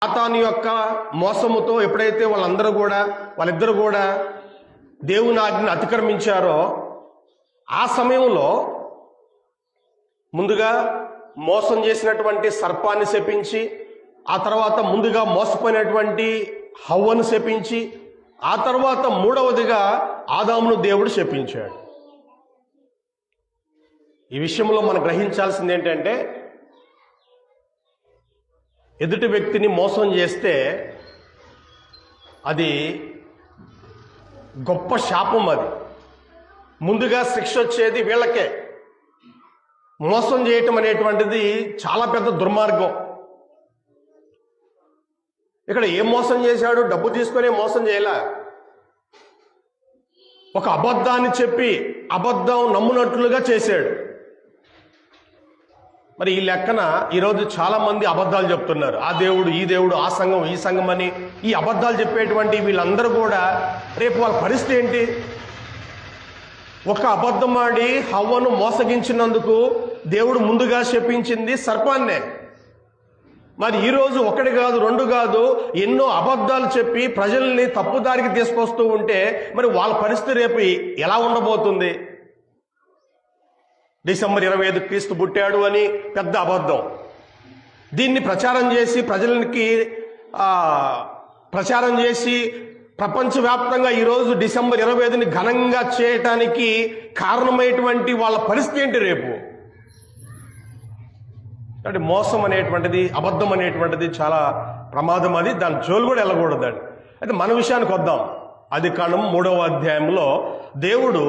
సాతాను యొక్క మోసముతో ఎప్పుడైతే వాళ్ళిద్దరూ కూడా దేవుని ఆజ్ఞను అతిక్రమించారో ఆ సమయంలో ముందుగా మోసం చేసినటువంటి సర్పాన్ని శపించి, ఆ తర్వాత ముందుగా మోసపోయినటువంటి హవ్వను శపించి, ఆ తర్వాత మూడవదిగా ఆదామును దేవుడు శపించాడు. ఈ విషయంలో మనం గ్రహించాల్సింది ఏంటంటే, ఎదుటి వ్యక్తిని మోసం చేస్తే అది గొప్ప శాపం. అది ముందుగా శిక్ష వచ్చేది వీళ్ళకే. మోసం చేయటం అనేటువంటిది చాలా పెద్ద దుర్మార్గం. ఇక్కడ ఏం మోసం చేశాడు? డబ్బు తీసుకునే మోసం చేయలే. ఒక అబద్ధాన్ని చెప్పి అబద్ధం నమ్మునట్లుగా చేశాడు. మరి ఈ లెక్కన ఈరోజు చాలా మంది అబద్ధాలు చెప్తున్నారు. ఆ దేవుడు, ఈ దేవుడు, ఆ సంఘం, ఈ సంఘం అని ఈ అబద్ధాలు చెప్పేటువంటి వీళ్ళందరూ కూడా రేపు వాళ్ళ పరిస్థితి ఏంటి? ఒక అబద్ధం ఆడి హవ్వను మోసగించినందుకు దేవుడు ముందుగా శపించింది సర్పాన్నే. మరి ఈరోజు ఒకటి కాదు, రెండు కాదు, ఎన్నో అబద్ధాలు చెప్పి ప్రజల్ని తప్పుదారికి తీసుకొస్తూ ఉంటే మరి వాళ్ళ పరిస్థితి రేపు ఎలా ఉండబోతుంది? డిసెంబర్ 25 క్రీస్తు పుట్టాడు అని పెద్ద అబద్ధం. దీన్ని ప్రచారం చేసి ప్రపంచవ్యాప్తంగా ఈరోజు డిసెంబర్ 25ని ఘనంగా చేయటానికి కారణమైనటువంటి వాళ్ళ పరిస్థితి ఏంటి రేపు? అంటే మోసం అనేటువంటిది, అబద్ధం అనేటువంటిది చాలా ప్రమాదం. అది దాని జోలు కూడా వెళ్ళకూడదండి. అయితే మన విషయానికి వద్దాం. ఆదికాండం 3వ అధ్యాయంలో దేవుడు